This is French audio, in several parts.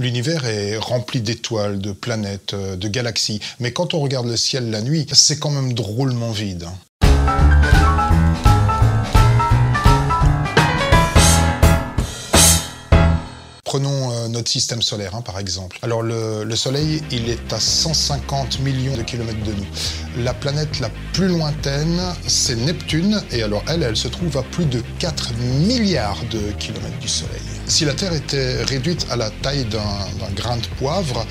L'univers est rempli d'étoiles, de planètes, de galaxies. Mais quand on regarde le ciel la nuit, c'est quand même drôlement vide. Prenons notre système solaire, par exemple. Alors le Soleil, il est à 150 millions de kilomètres de nous. La planète la plus lointaine, c'est Neptune, et alors elle se trouve à plus de 4 milliards de kilomètres du Soleil. Si la Terre était réduite à la taille d'un grain de poivre,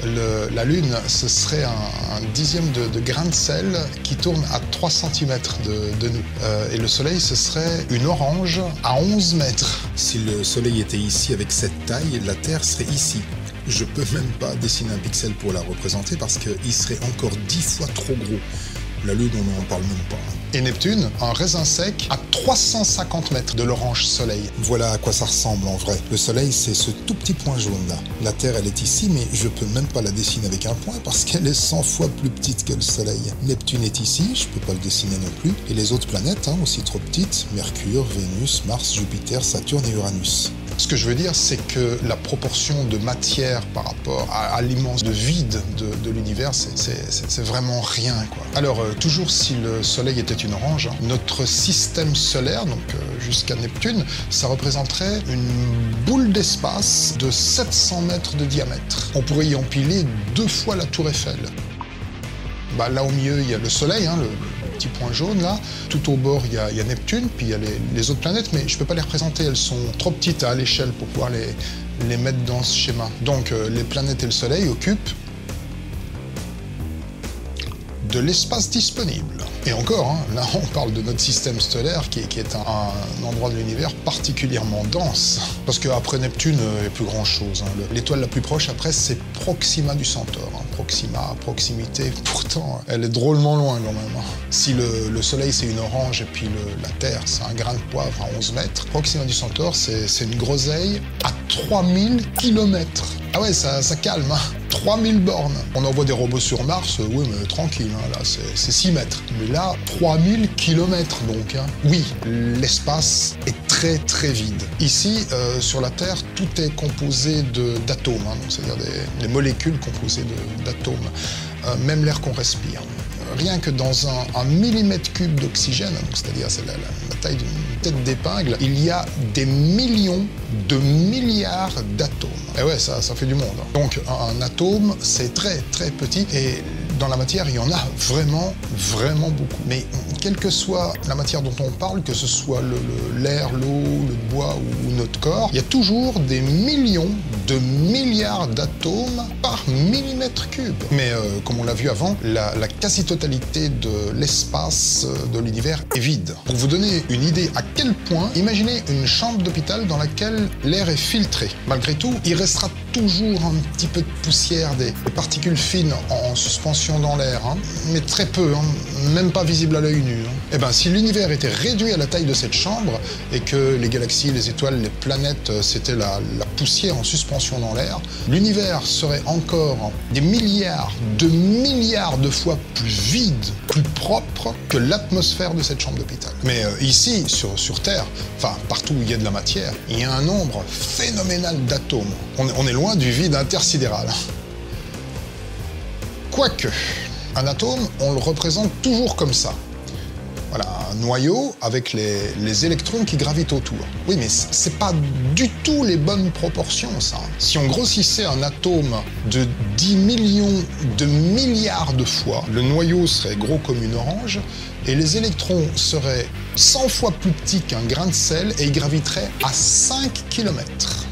la Lune, ce serait un dixième de grain de sel qui tourne à 3 cm de nous. Et le Soleil, ce serait une orange à 11 mètres. Si le Soleil était ici avec cette taille, la Terre serait ici. Je peux même pas dessiner un pixel pour la représenter parce qu'il serait encore 10 fois trop gros. La Lune, on n'en parle même pas. Et Neptune, un raisin sec à 350 mètres de l'orange Soleil. Voilà à quoi ça ressemble en vrai. Le Soleil, c'est ce tout petit point jaune là. La Terre, elle est ici, mais je peux même pas la dessiner avec un point parce qu'elle est 100 fois plus petite que le Soleil. Neptune est ici, je peux pas le dessiner non plus. Et les autres planètes, aussi trop petites, Mercure, Vénus, Mars, Jupiter, Saturne et Uranus. Ce que je veux dire, c'est que la proportion de matière par rapport à l'immense de vide de l'univers, c'est vraiment rien, quoi. Alors, toujours si le Soleil était une orange, notre système solaire, donc jusqu'à Neptune, ça représenterait une boule d'espace de 700 mètres de diamètre. On pourrait y empiler 2 fois la Tour Eiffel. Là, au milieu, il y a le Soleil, le petit point jaune là. Tout au bord, il y a Neptune, puis il y a les autres planètes, mais je ne peux pas les représenter, elles sont trop petites à l'échelle pour pouvoir les mettre dans ce schéma. Donc les planètes et le Soleil occupent de l'espace disponible. Et encore, là on parle de notre système stellaire qui est un endroit de l'univers particulièrement dense. Parce qu'après Neptune, il n'y a plus grand chose. L'étoile la plus proche après, c'est Proxima du Centaure. Proxima, proximité, pourtant elle est drôlement loin quand même. Si le Soleil c'est une orange et puis la Terre c'est un grain de poivre à 11 mètres, Proxima du Centaure c'est une groseille à 3000 km. Ah ouais, ça calme, 3000 bornes. On envoie des robots sur Mars, oui, mais tranquille, là, c'est 6 mètres. Mais là, 3000 km donc. Oui, l'espace est très très vide. Ici, sur la Terre, tout est composé d'atomes, c'est-à-dire des molécules composées d'atomes, même l'air qu'on respire. Rien que dans un millimètre cube d'oxygène, c'est-à-dire c'est la taille d'une tête d'épingle, il y a des millions de milliards d'atomes. Et ouais, ça fait du monde. Donc un atome, c'est très très petit et dans la matière, il y en a vraiment, vraiment beaucoup. Mais quelle que soit la matière dont on parle, que ce soit l'air, l'eau, le bois ou notre corps, il y a toujours des millions de milliards d'atomes par millimètre cube. Mais comme on l'a vu avant, la quasi-totalité de l'espace de l'univers est vide. Pour vous donner une idée à quel point, imaginez une chambre d'hôpital dans laquelle l'air est filtré. Malgré tout, il restera toujours un petit peu de poussière, des particules fines en suspension dans l'air, mais très peu, même pas visible à l'œil nu. Eh bien, si l'univers était réduit à la taille de cette chambre et que les galaxies, les étoiles, les planètes, c'était la poussière en suspension dans l'air, l'univers serait encore des milliards de fois plus vide, plus propre que l'atmosphère de cette chambre d'hôpital. Mais ici, sur Terre, enfin partout où il y a de la matière, il y a un nombre phénoménal d'atomes. On est loin du vide intersidéral. Quoique, un atome, on le représente toujours comme ça. Voilà, un noyau avec les électrons qui gravitent autour. Oui, mais c'est pas du tout les bonnes proportions, ça. Si on grossissait un atome de 10 millions de milliards de fois, le noyau serait gros comme une orange, et les électrons seraient 100 fois plus petits qu'un grain de sel, et ils graviteraient à 5 km.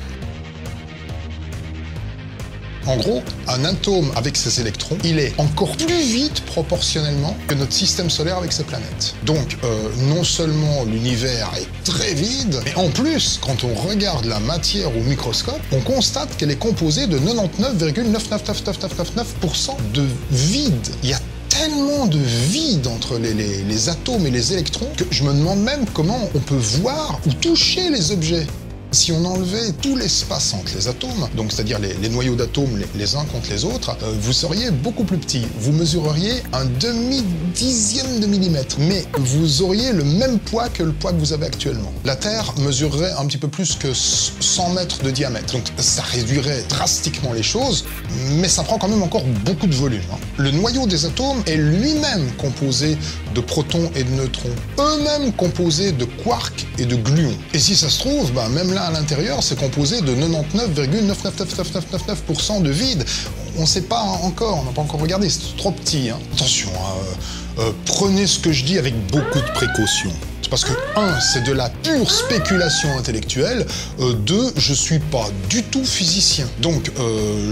En gros, un atome avec ses électrons, il est encore plus vite proportionnellement que notre système solaire avec ses planètes. Donc, non seulement l'univers est très vide, mais en plus, quand on regarde la matière au microscope, on constate qu'elle est composée de 99,99999% de vide. Il y a tellement de vide entre les atomes et les électrons que je me demande même comment on peut voir ou toucher les objets. Si on enlevait tout l'espace entre les atomes, donc c'est-à-dire les noyaux d'atomes les uns contre les autres, vous seriez beaucoup plus petit. Vous mesureriez un demi-dixième de millimètre, mais vous auriez le même poids que le poids que vous avez actuellement. La Terre mesurerait un petit peu plus que 100 mètres de diamètre, donc ça réduirait drastiquement les choses, mais ça prend quand même encore beaucoup de volume. Le noyau des atomes est lui-même composé de protons et de neutrons, eux-mêmes composés de quarks et de gluons. Et si ça se trouve, même là à l'intérieur, c'est composé de 99,99999% de vide. On ne sait pas encore, on n'a pas encore regardé, c'est trop petit. Attention, prenez ce que je dis avec beaucoup de précaution. Parce que, 1, c'est de la pure spéculation intellectuelle, 2, je suis pas du tout physicien. Donc,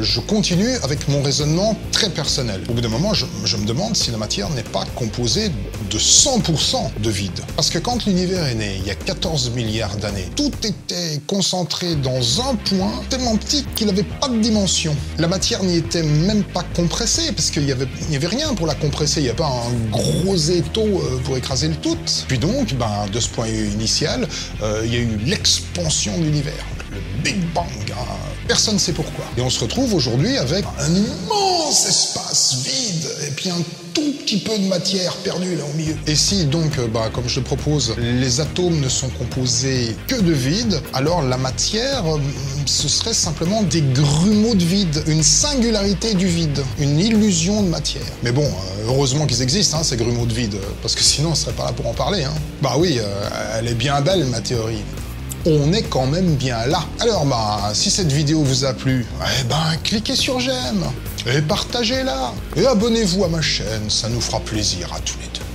je continue avec mon raisonnement très personnel. Au bout d'un moment, je me demande si la matière n'est pas composée de 100% de vide. Parce que quand l'univers est né, il y a 14 milliards d'années, tout était concentré dans un point tellement petit qu'il n'avait pas de dimension. La matière n'y était même pas compressée, parce qu'il n'y avait rien pour la compresser, il n'y a pas un gros étau pour écraser le tout. Puis donc, de ce point initial, il y a eu l'expansion de l'univers, le Big Bang. Personne ne sait pourquoi. Et on se retrouve aujourd'hui avec un immense espace vide et puis un tout petit peu de matière perdue là au milieu. Et si donc, comme je le propose, les atomes ne sont composés que de vide, alors la matière, ce serait simplement des grumeaux de vide, une singularité du vide, une illusion de matière. Mais bon, heureusement qu'ils existent, ces grumeaux de vide, parce que sinon on serait pas là pour en parler. Bah oui, elle est bien belle ma théorie. On est quand même bien là. Alors si cette vidéo vous a plu, cliquez sur j'aime, et partagez-la, et abonnez-vous à ma chaîne, ça nous fera plaisir à tous les deux.